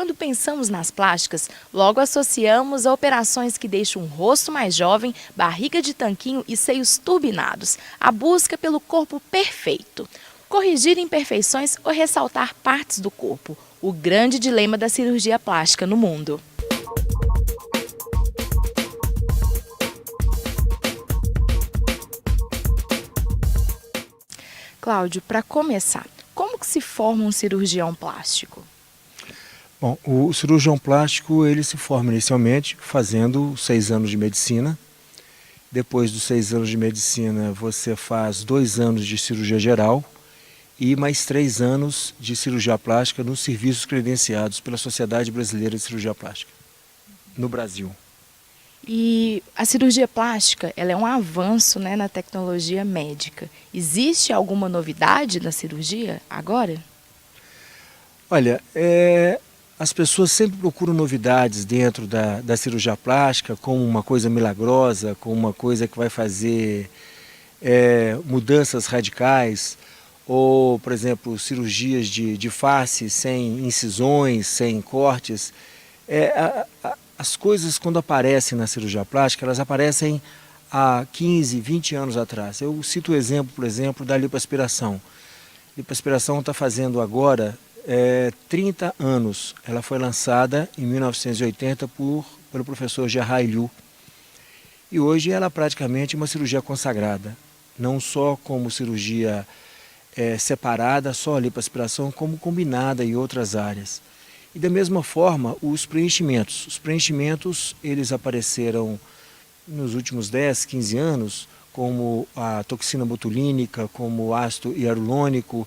Quando pensamos nas plásticas, logo associamos a operações que deixam um rosto mais jovem, barriga de tanquinho e seios turbinados, a busca pelo corpo perfeito. Corrigir imperfeições ou ressaltar partes do corpo, o grande dilema da cirurgia plástica no mundo. Cláudio, para começar, como que se forma um cirurgião plástico? Bom, o cirurgião plástico ele se forma inicialmente fazendo 6 anos de medicina. Depois dos 6 anos de medicina você faz 2 anos de cirurgia geral e mais 3 anos de cirurgia plástica nos serviços credenciados pela Sociedade Brasileira de Cirurgia Plástica, no Brasil. E a cirurgia plástica, ela é um avanço, né, na tecnologia médica. Existe alguma novidade na cirurgia agora? Olha, as pessoas sempre procuram novidades dentro da cirurgia plástica, como uma coisa milagrosa, como uma coisa que vai fazer mudanças radicais, ou, por exemplo, cirurgias de face sem incisões, sem cortes. As coisas, quando aparecem na cirurgia plástica, elas aparecem há 15, 20 anos atrás. Eu cito o exemplo, por exemplo, da lipoaspiração. A lipoaspiração está fazendo agora 30 anos. Ela foi lançada em 1980 pelo professor Gerhard Liu. E hoje ela é praticamente uma cirurgia consagrada. Não só como cirurgia separada, só a lipoaspiração, como combinada em outras áreas. E da mesma forma, os preenchimentos. Os preenchimentos, eles apareceram nos últimos 10, 15 anos, como a toxina botulínica, como o ácido hialurônico,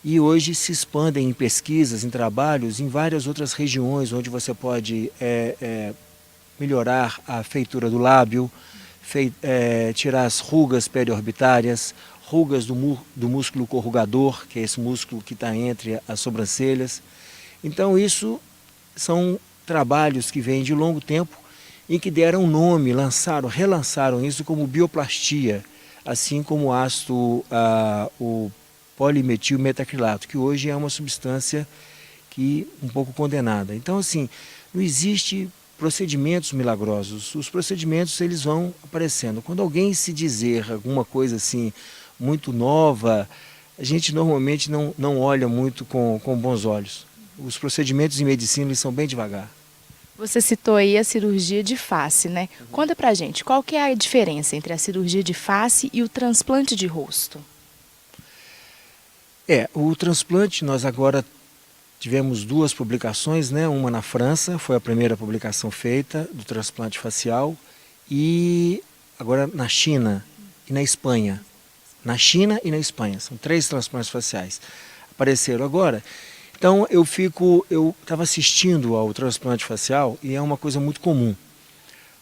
e hoje se expandem em pesquisas, em trabalhos, em várias outras regiões, onde você pode melhorar a feitura do lábio, tirar as rugas periorbitárias, rugas do músculo corrugador, que é esse músculo que está entre as sobrancelhas. Então isso são trabalhos que vêm de longo tempo e que deram nome, relançaram isso como bioplastia, assim como o polimetilmetacrilato, que hoje é uma substância um pouco condenada. Então assim, não existe procedimentos milagrosos, os procedimentos eles vão aparecendo. Quando alguém se dizer alguma coisa assim muito nova, a gente normalmente não olha muito com bons olhos. Os procedimentos em medicina eles são bem devagar. Você citou aí a cirurgia de face, né? Conta pra gente, qual que é a diferença entre a cirurgia de face e o transplante de rosto? O transplante, nós agora tivemos 2 publicações, né? Uma na França, foi a primeira publicação feita do transplante facial, e agora na China e na Espanha. Na China e na Espanha, são 3 transplantes faciais. Apareceram agora. Então eu estava assistindo ao transplante facial e é uma coisa muito comum,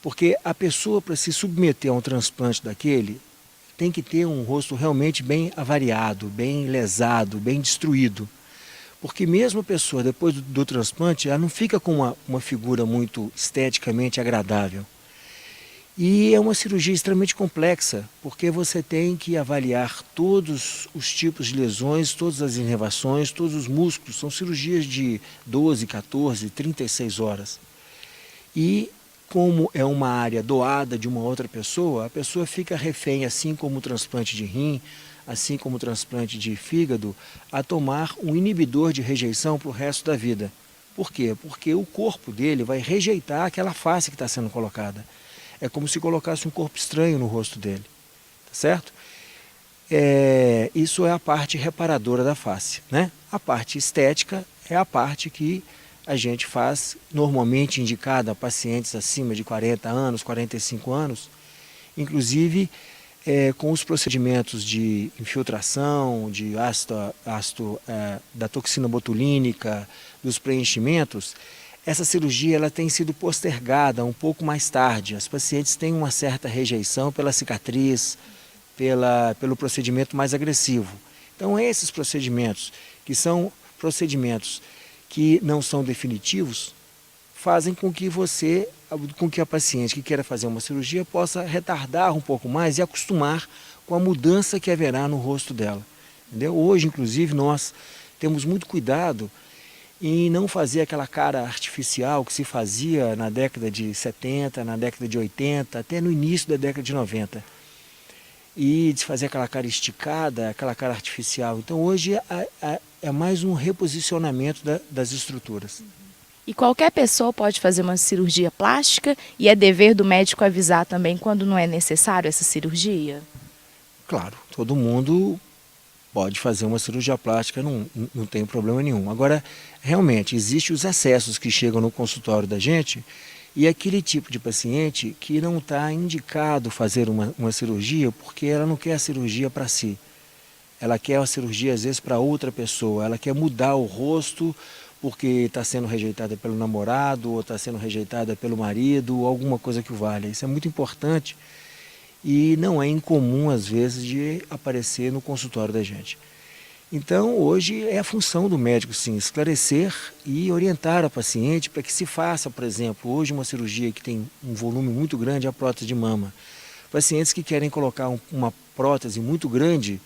porque a pessoa para se submeter a um transplante daquele tem que ter um rosto realmente bem avariado, bem lesado, bem destruído, porque mesmo a pessoa depois do transplante ela não fica com uma figura muito esteticamente agradável. E é uma cirurgia extremamente complexa, porque você tem que avaliar todos os tipos de lesões, todas as inervações, todos os músculos. São cirurgias de 12, 14, 36 horas. E como é uma área doada de uma outra pessoa, a pessoa fica refém, assim como o transplante de rim, assim como o transplante de fígado, a tomar um inibidor de rejeição para o resto da vida. Por quê? Porque o corpo dele vai rejeitar aquela face que está sendo colocada. É como se colocasse um corpo estranho no rosto dele, tá certo? Isso é a parte reparadora da face, né? A parte estética é a parte que a gente faz, normalmente indicada a pacientes acima de 40 anos, 45 anos, inclusive com os procedimentos de infiltração, de da toxina botulínica, dos preenchimentos. Essa cirurgia ela tem sido postergada um pouco mais tarde. As pacientes têm uma certa rejeição pela cicatriz, pelo procedimento mais agressivo. Então esses procedimentos, que são procedimentos que não são definitivos, fazem com que a paciente que queira fazer uma cirurgia possa retardar um pouco mais e acostumar com a mudança que haverá no rosto dela. Entendeu? Hoje, inclusive, nós temos muito cuidado em não fazer aquela cara artificial que se fazia na década de 70, na década de 80, até no início da década de 90. E de fazer aquela cara esticada, aquela cara artificial. Então hoje é mais um reposicionamento das estruturas. E qualquer pessoa pode fazer uma cirurgia plástica e é dever do médico avisar também quando não é necessário essa cirurgia? Claro, todo mundo pode fazer uma cirurgia plástica, não tem problema nenhum. Agora, realmente, existem os acessos que chegam no consultório da gente e aquele tipo de paciente que não está indicado fazer uma cirurgia porque ela não quer a cirurgia para si. Ela quer a cirurgia, às vezes, para outra pessoa. Ela quer mudar o rosto porque está sendo rejeitada pelo namorado ou está sendo rejeitada pelo marido ou alguma coisa que o valha. Isso é muito importante e não é incomum, às vezes, de aparecer no consultório da gente. Então, hoje é a função do médico, sim, esclarecer e orientar a paciente para que se faça, por exemplo, hoje uma cirurgia que tem um volume muito grande, a prótese de mama. Pacientes que querem colocar uma prótese muito grande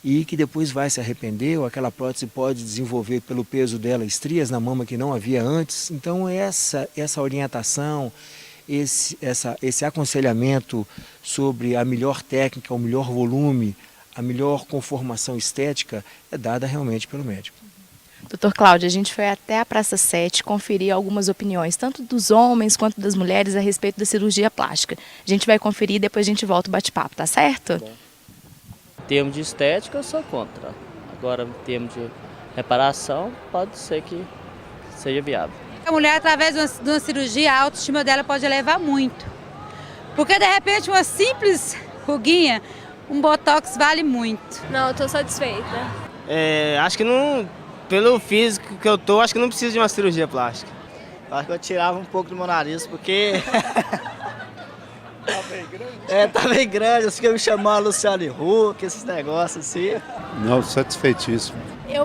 e que depois vai se arrepender, ou aquela prótese pode desenvolver pelo peso dela estrias na mama que não havia antes. Então essa orientação, esse aconselhamento sobre a melhor técnica, o melhor volume, a melhor conformação estética é dada realmente pelo médico. Doutor Cláudio, a gente foi até a Praça 7 conferir algumas opiniões, tanto dos homens quanto das mulheres, a respeito da cirurgia plástica. A gente vai conferir e depois a gente volta o bate-papo, tá certo? Bom. Em termos de estética, eu sou contra. Agora, em termos de reparação, pode ser que seja viável. A mulher, através de uma cirurgia, a autoestima dela pode elevar muito. Porque, de repente, uma simples ruguinha, um botox vale muito. Não, eu tô satisfeita. Acho que não, pelo físico que eu tô, acho que não preciso de uma cirurgia plástica. Acho que eu tirava um pouco do meu nariz, porque... Tá bem grande? Tá bem grande, acho que eu me chamar Luciane Huck, esses negócios assim. Não, satisfeitíssimo. Eu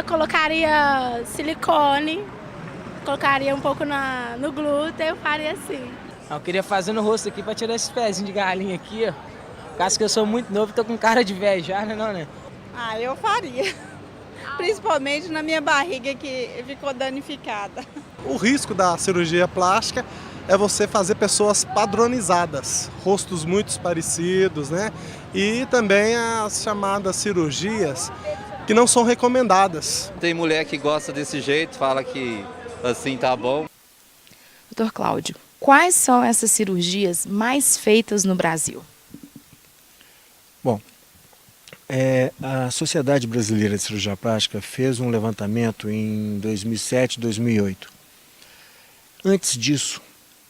colocaria silicone, colocaria um pouco no glúten, eu faria assim. Eu queria fazer no rosto aqui pra tirar esses pezinhos de galinha aqui, ó. Por causa que eu sou muito novo e tô com cara de velho já, né? Ah, eu faria. Principalmente na minha barriga que ficou danificada. O risco da cirurgia plástica é você fazer pessoas padronizadas, rostos muito parecidos, né? E também as chamadas cirurgias que não são recomendadas. Tem mulher que gosta desse jeito, fala que assim tá bom. Doutor Cláudio, quais são essas cirurgias mais feitas no Brasil? Bom, a Sociedade Brasileira de Cirurgia Plástica fez um levantamento em 2007, 2008. Antes disso,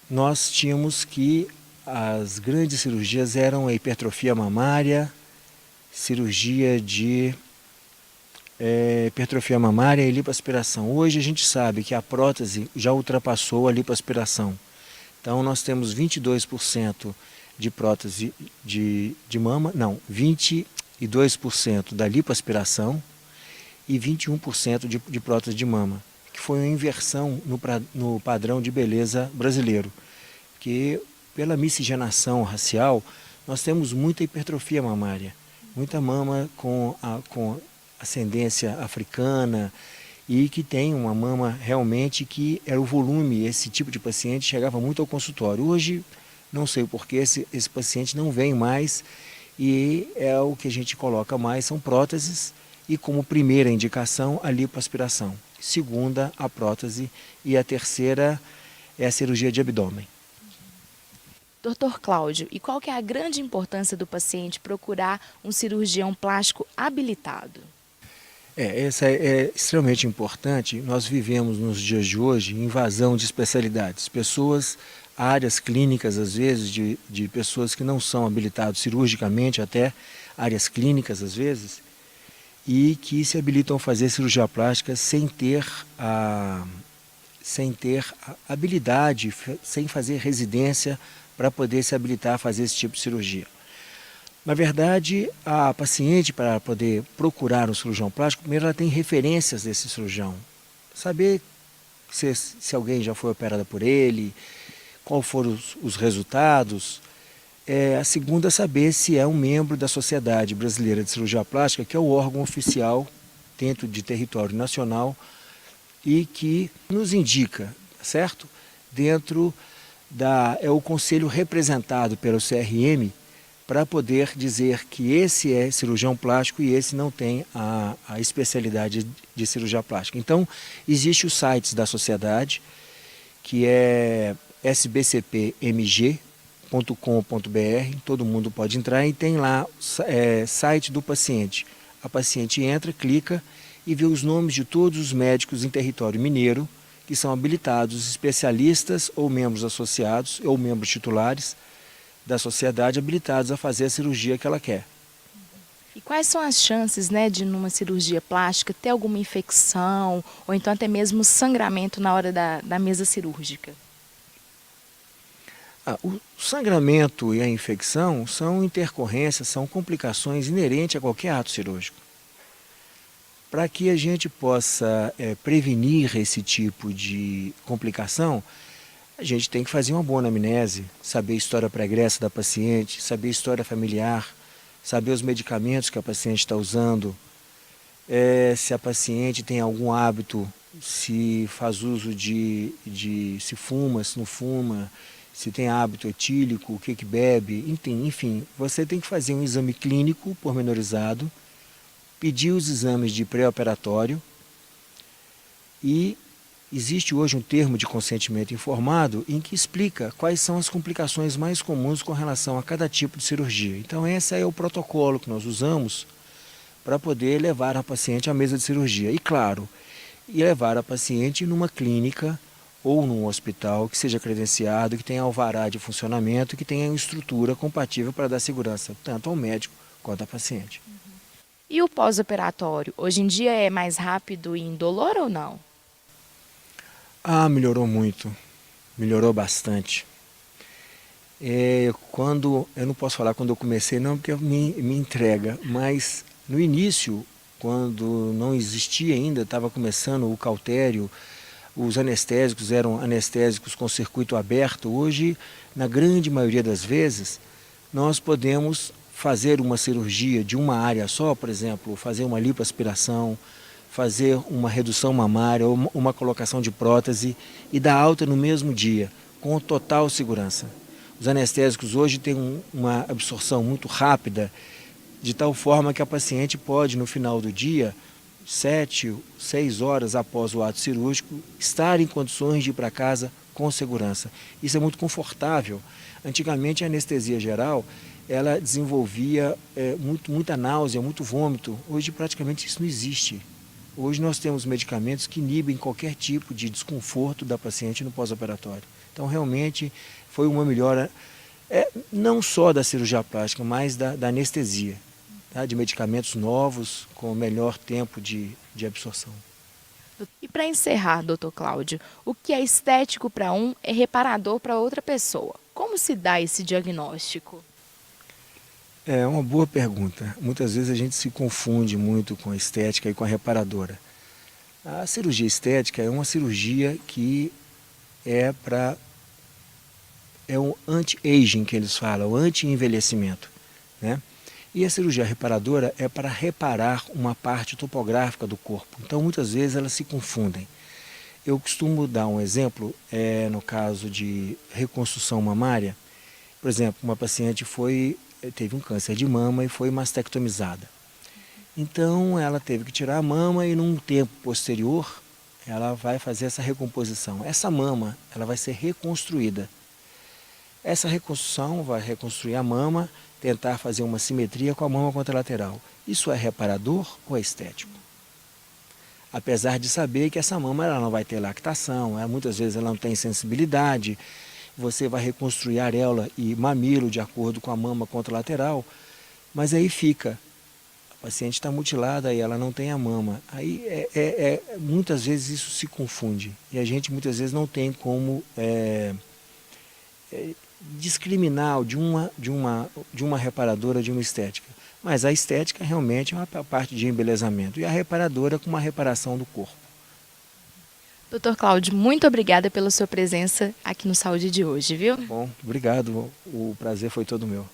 nós tínhamos que as grandes cirurgias eram a hipertrofia mamária, cirurgia de hipertrofia mamária e lipoaspiração. Hoje a gente sabe que a prótese já ultrapassou a lipoaspiração. Então nós temos 22% de prótese de mama, não, 22% da lipoaspiração e 21% de prótese de mama, que foi uma inversão no padrão de beleza brasileiro, que pela miscigenação racial nós temos muita hipertrofia mamária, muita mama com ascendência africana e que tem uma mama realmente que era o volume, esse tipo de paciente chegava muito ao consultório. Hoje, não sei porquê, esse paciente não vem mais e é o que a gente coloca mais, são próteses e como primeira indicação a lipoaspiração. Segunda, a prótese e a terceira é a cirurgia de abdômen. Doutor Cláudio, e qual que é a grande importância do paciente procurar um cirurgião plástico habilitado? Essa é extremamente importante. Nós vivemos nos dias de hoje invasão de especialidades. Áreas clínicas, às vezes, de pessoas que não são habilitadas cirurgicamente, até áreas clínicas, às vezes, e que se habilitam a fazer cirurgia plástica sem ter a habilidade, sem fazer residência para poder se habilitar a fazer esse tipo de cirurgia. Na verdade, a paciente, para poder procurar um cirurgião plástico, primeiro ela tem referências desse cirurgião. Saber se alguém já foi operada por ele, quais foram os resultados. A segunda, saber se é um membro da Sociedade Brasileira de Cirurgia Plástica, que é o órgão oficial dentro de território nacional e que nos indica, certo? Dentro é o conselho representado pelo CRM para poder dizer que esse é cirurgião plástico e esse não tem a especialidade de cirurgia plástica. Então, existe os sites da sociedade, que é sbcpmg.com.br, todo mundo pode entrar e tem lá site do paciente. A paciente entra, clica e vê os nomes de todos os médicos em território mineiro que são habilitados, especialistas ou membros associados ou membros titulares da sociedade habilitados a fazer a cirurgia que ela quer. E quais são as chances, né, de numa cirurgia plástica ter alguma infecção ou então até mesmo sangramento na hora da mesa cirúrgica? O sangramento e a infecção são intercorrências, são complicações inerentes a qualquer ato cirúrgico. Para que a gente possa prevenir esse tipo de complicação, a gente tem que fazer uma boa anamnese, saber a história pregressa da paciente, saber a história familiar, saber os medicamentos que a paciente está usando, se a paciente tem algum hábito, se faz uso se fuma, se não fuma, se tem hábito etílico, o que bebe, enfim, você tem que fazer um exame clínico pormenorizado, pedir os exames de pré-operatório e existe hoje um termo de consentimento informado em que explica quais são as complicações mais comuns com relação a cada tipo de cirurgia. Então esse é o protocolo que nós usamos para poder levar a paciente à mesa de cirurgia. E claro, levar a paciente numa clínica ou num hospital que seja credenciado, que tenha alvará de funcionamento, que tenha uma estrutura compatível para dar segurança tanto ao médico quanto à paciente. E o pós-operatório, hoje em dia é mais rápido e indolor ou não? Melhorou muito, melhorou bastante. Eu não posso falar quando eu comecei não, porque me entrega, mas no início, quando não existia ainda, estava começando o cautério, os anestésicos eram anestésicos com circuito aberto. Hoje, na grande maioria das vezes, nós podemos fazer uma cirurgia de uma área só, por exemplo, fazer uma lipoaspiração, fazer uma redução mamária ou uma colocação de prótese e dar alta no mesmo dia, com total segurança. Os anestésicos hoje têm uma absorção muito rápida, de tal forma que a paciente pode, no final do dia, 7, 6 horas após o ato cirúrgico, estar em condições de ir para casa com segurança. Isso é muito confortável. Antigamente, a anestesia geral, ela desenvolvia muita náusea, muito vômito. Hoje, praticamente, isso não existe. Hoje, nós temos medicamentos que inibem qualquer tipo de desconforto da paciente no pós-operatório. Então, realmente, foi uma melhora, não só da cirurgia plástica, mas da anestesia, tá? De medicamentos novos, com melhor tempo de absorção. E para encerrar, doutor Cláudio, o que é estético para um é reparador para outra pessoa. Como se dá esse diagnóstico? É uma boa pergunta. Muitas vezes a gente se confunde muito com a estética e com a reparadora. A cirurgia estética é uma cirurgia que é um anti-aging, que eles falam, o anti-envelhecimento, né? E a cirurgia reparadora é para reparar uma parte topográfica do corpo. Então, muitas vezes elas se confundem. Eu costumo dar um exemplo, no caso de reconstrução mamária. Por exemplo, uma paciente teve um câncer de mama e foi mastectomizada. Então, ela teve que tirar a mama e, num tempo posterior, ela vai fazer essa recomposição. Essa mama, ela vai ser reconstruída. Essa reconstrução vai reconstruir a mama, tentar fazer uma simetria com a mama contralateral. Isso é reparador ou é estético? Apesar de saber que essa mama ela não vai ter lactação, muitas vezes ela não tem sensibilidade, você vai reconstruir areola e mamilo de acordo com a mama contralateral, mas aí fica, a paciente está mutilada e ela não tem a mama. Aí muitas vezes isso se confunde e a gente muitas vezes não tem como discriminar de uma reparadora, de uma estética. Mas a estética realmente é uma parte de embelezamento e a reparadora com uma reparação do corpo. Doutor Cláudio, muito obrigada pela sua presença aqui no Saúde de hoje, viu? Bom, obrigado. O prazer foi todo meu.